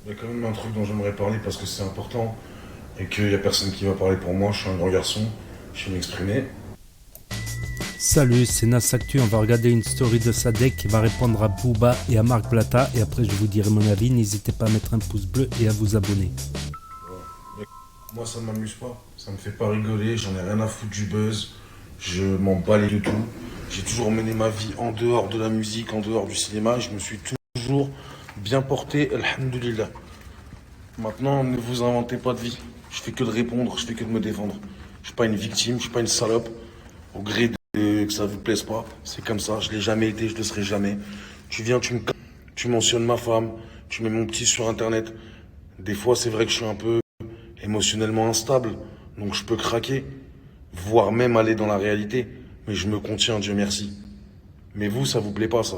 Il y a quand même un truc dont j'aimerais parler parce que c'est important et qu'il n'y a personne qui va parler pour moi. Je suis un grand garçon, je sais m'exprimer. Salut, c'est Nas Actu, on va regarder une story de Sadek qui va répondre à Booba et à Marc Blatta et après je vous dirai mon avis, n'hésitez pas à mettre un pouce bleu et à vous abonner. Mais moi, ça ne m'amuse pas, ça me fait pas rigoler, j'en ai rien à foutre du buzz, je m'en bats les de tout. J'ai toujours mené ma vie en dehors de la musique, en dehors du cinéma, je me suis toujours bien porté, alhamdoulilah. Maintenant, ne vous inventez pas de vie. Je fais que de répondre, je fais que de me défendre. Je suis pas une victime, je suis pas une salope. Au gré de que ça vous plaise pas, c'est comme ça. Je l'ai jamais été, je le serai jamais. Tu viens, tu mentionnes ma femme, tu mets mon petit sur internet. Des fois, c'est vrai que je suis un peu émotionnellement instable, donc je peux craquer, voire même aller dans la réalité. Mais je me contiens, Dieu merci. Mais vous, ça vous plaît pas ça.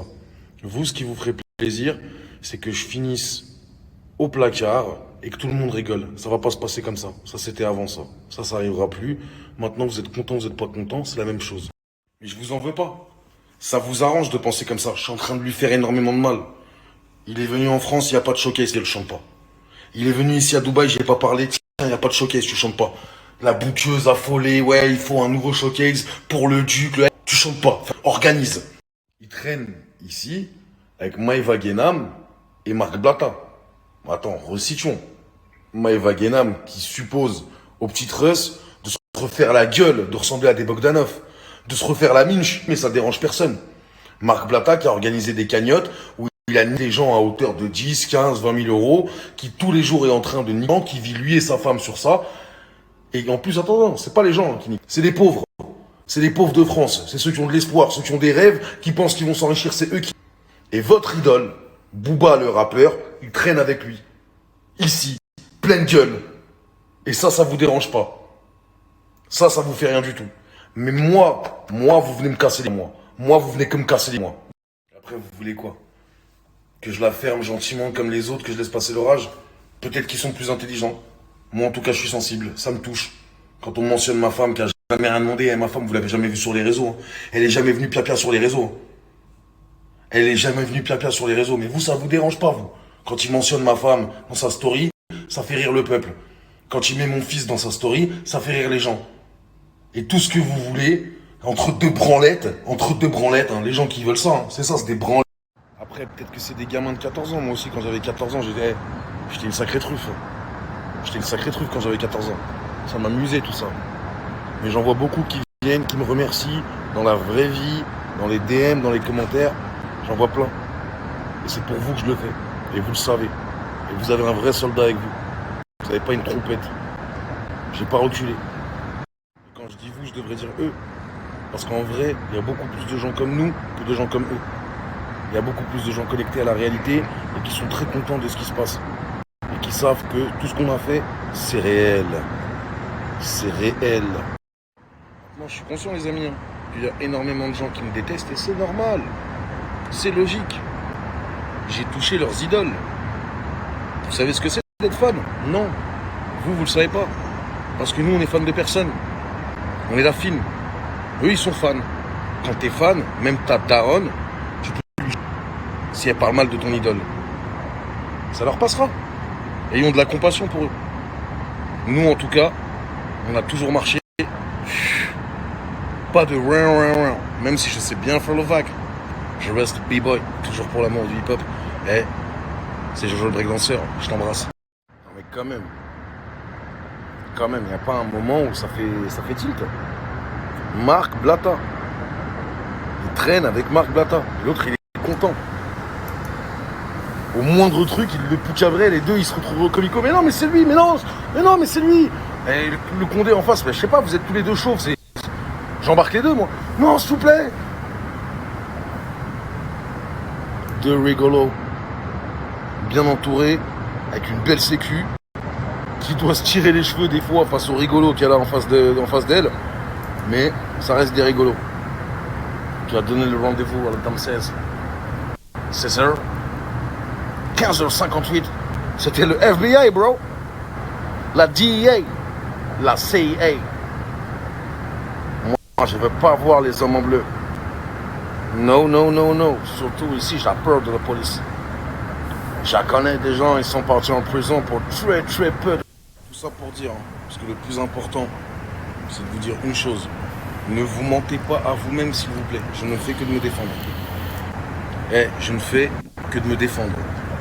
Vous, ce qui vous ferait plaisir, c'est que je finisse au placard et que tout le monde rigole. Ça va pas se passer comme ça. Ça, c'était avant ça. Ça arrivera plus. Maintenant, vous êtes content, vous êtes pas content, c'est la même chose. Mais je vous en veux pas. Ça vous arrange de penser comme ça. Je suis en train de lui faire énormément de mal. Il est venu en France, il n'y a pas de showcase, il ne chante pas. Il est venu ici à Dubaï, j'ai pas parlé. Tiens, il n'y a pas de showcase, tu chantes pas. La bouqueuse affolée, ouais, il faut un nouveau showcase pour le duc. Tu chantes pas. Enfin, organise. Il traîne ici avec Maïva Guénam et Marc Blatta. Attends, resituons. Maëva Guénam qui suppose aux petites Russes de se refaire la gueule, de ressembler à des Bogdanov, de se refaire la minche, mais ça dérange personne. Marc Blatta qui a organisé des cagnottes où il a mis des gens à hauteur de 10, 15, 20 000 euros, qui tous les jours est en train de nier, qui vit lui et sa femme sur ça. Et en plus, attends, c'est pas les gens qui nient, c'est les pauvres. C'est les pauvres de France, c'est ceux qui ont de l'espoir, ceux qui ont des rêves, qui pensent qu'ils vont s'enrichir, c'est eux qui... Et votre idole, Booba le rappeur, il traîne avec lui. Ici, pleine gueule. Et ça vous dérange pas. Ça vous fait rien du tout. Mais moi, vous venez me casser les mois. Moi, vous venez que me casser les mois. Après, vous voulez quoi? Que je la ferme gentiment comme les autres, que je laisse passer l'orage? Peut-être qu'ils sont plus intelligents. Moi, en tout cas, je suis sensible. Ça me touche. Quand on mentionne ma femme qui a jamais rien demandé, ma femme, vous l'avez jamais vue sur les réseaux. Hein. Elle est jamais venue pia sur les réseaux. Elle est jamais venue pia sur les réseaux. Mais vous, ça vous dérange pas, vous? Quand il mentionne ma femme dans sa story, ça fait rire le peuple. Quand il met mon fils dans sa story, ça fait rire les gens. Et tout ce que vous voulez, entre deux branlettes, hein, les gens qui veulent ça, hein, c'est ça, c'est des branlettes. Après, peut-être que c'est des gamins de 14 ans. Moi aussi, quand j'avais 14 ans, j'étais une sacrée truffe. J'étais une sacrée truffe quand j'avais 14 ans. Ça m'amusait tout ça. Mais j'en vois beaucoup qui viennent, qui me remercient dans la vraie vie, dans les DM, dans les commentaires. J'en vois plein. Et c'est pour vous que je le fais. Et vous le savez. Et vous avez un vrai soldat avec vous. Vous n'avez pas une trompette. J'ai pas reculé. Et quand je dis vous, je devrais dire eux. Parce qu'en vrai, il y a beaucoup plus de gens comme nous que de gens comme eux. Il y a beaucoup plus de gens connectés à la réalité et qui sont très contents de ce qui se passe. Et qui savent que tout ce qu'on a fait, c'est réel. C'est réel. Moi, je suis conscient, les amis, hein, qu'il y a énormément de gens qui me détestent et c'est normal. C'est logique. J'ai touché leurs idoles. Vous savez ce que c'est d'être fan? Non. Vous le savez pas. Parce que nous, on est fan de personne. On est la film. Eux, ils sont fans. Quand t'es fan, même ta daronne, tu peux lui... Si elle parle mal de ton idole. Ça leur passera. Ayons de la compassion pour eux. Nous, en tout cas, on a toujours marché. Pas de rin. Même si je sais bien faire le vague. Je reste B-boy. Toujours pour l'amour du hip-hop. Eh, c'est Jojo le breakdanceur. Je t'embrasse. Non mais quand même, il n'y a pas un moment où ça fait tilt. Marc Blatta. Il traîne avec Marc Blatta. L'autre, il est content. Au moindre truc, il le poucavrait, les deux, ils se retrouvent au comico. Mais non, mais c'est lui, mais non, mais c'est lui. Et le Condé en face, mais je sais pas, vous êtes tous les deux chauves. J'embarque les deux, moi. Non, s'il vous plaît. Deux rigolos. Bien entourés, avec une belle sécu. Qui doit se tirer les cheveux des fois face aux rigolos qu'elle a en face d'elle. Mais ça reste des rigolos. Tu as donné le rendez-vous à la dame 16. 16h. 15h58. C'était le FBI, bro. La DEA. La CIA. Moi, je veux pas voir les hommes en bleu. No. Surtout ici, j'ai peur de la police. Je connais des gens, ils sont partis en prison pour très très peu. Tout ça pour dire, parce que le plus important, c'est de vous dire une chose. Ne vous mentez pas à vous-même, s'il vous plaît. Je ne fais que de me défendre. Je ne fais que de me défendre.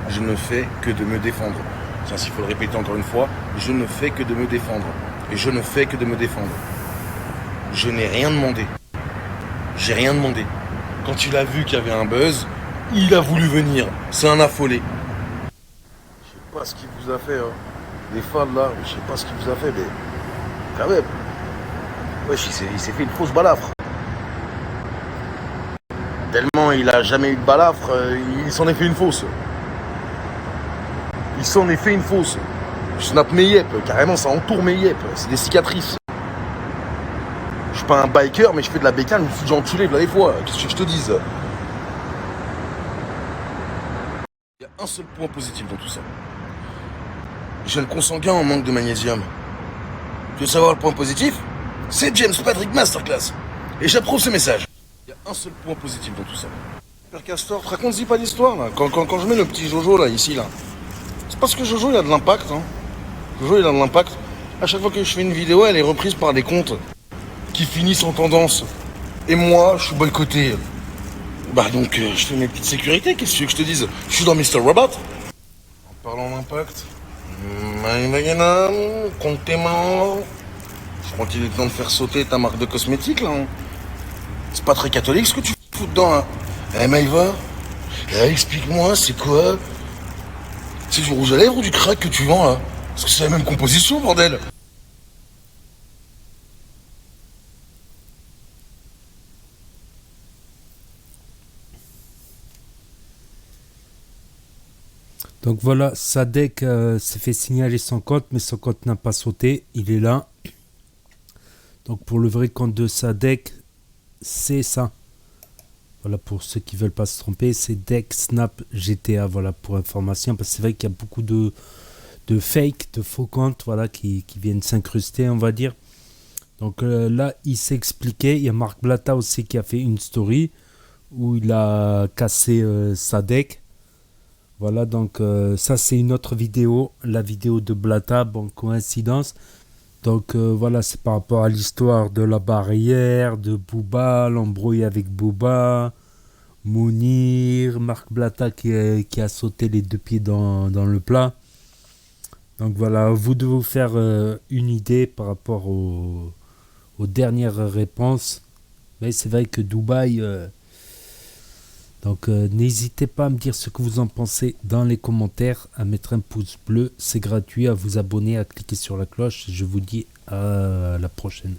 Je ne fais que de me défendre. Tiens, s'il faut le répéter encore une fois, je ne fais que de me défendre. Et je ne fais que de me défendre. Je n'ai rien demandé. J'ai rien demandé. Quand il a vu qu'il y avait un buzz, il a voulu venir. C'est un affolé. Je sais pas ce qu'il vous a fait, hein. Les fans là, je sais pas ce qu'il vous a fait, mais quand même. Wesh, il s'est fait une fausse balafre. Tellement il a jamais eu de balafre, il s'en est fait une fausse. Il s'en est fait une fausse. Je snappe mes yep, carrément ça entoure mes yep, c'est des cicatrices. Je suis pas un biker, mais je fais de la bécane, je me suis déjà enculé là des fois, qu'est-ce que je te dise? Il y a un seul point positif dans tout ça. J'ai le consanguin en manque de magnésium. Tu veux savoir le point positif? C'est James Patrick Masterclass. Et j'approuve ce message. Il y a un seul point positif dans tout ça. Père Castor, raconte-y pas d'histoire là. Quand je mets le petit Jojo là, ici là. C'est parce que Jojo il a de l'impact. Hein. Jojo il a de l'impact. À chaque fois que je fais une vidéo, elle est reprise par des comptes qui finissent en tendance. Et moi, je suis boycotté. Bah donc, je fais mes petites sécurités. Qu'est-ce que tu veux que je te dise? Je suis dans Mr. Robot. En parlant d'impact, comptez-moi. Je crois qu'il est temps de faire sauter ta marque de cosmétiques là. Hein. C'est pas très catholique ce que tu fous dedans. Hein. Eh Maïva, explique-moi, c'est quoi? C'est du rouge à lèvres ou du crack que tu vends là? Parce que c'est la même composition, bordel. Donc voilà, Sadek s'est fait signaler son compte, mais son compte n'a pas sauté. Il est là. Donc pour le vrai compte de Sadek, c'est ça. Voilà, pour ceux qui veulent pas se tromper, c'est Deck Snap GTA. Voilà, pour information, parce que c'est vrai qu'il y a beaucoup de fake, de faux comptes, voilà, qui viennent s'incruster, on va dire. Donc là, il s'est expliqué. Il y a Marc Blatta aussi qui a fait une story où il a cassé Sadek. Voilà, donc ça c'est une autre vidéo, la vidéo de Blatta, bon, coïncidence. Donc voilà, c'est par rapport à l'histoire de la barrière, de Booba, l'embrouille avec Booba, Mounir, Marc Blatta qui a sauté les deux pieds dans le plat. Donc voilà, vous devez vous faire une idée par rapport aux dernières réponses. Mais c'est vrai que Dubaï... Donc n'hésitez pas à me dire ce que vous en pensez dans les commentaires, à mettre un pouce bleu, c'est gratuit, à vous abonner, à cliquer sur la cloche. Je vous dis à la prochaine.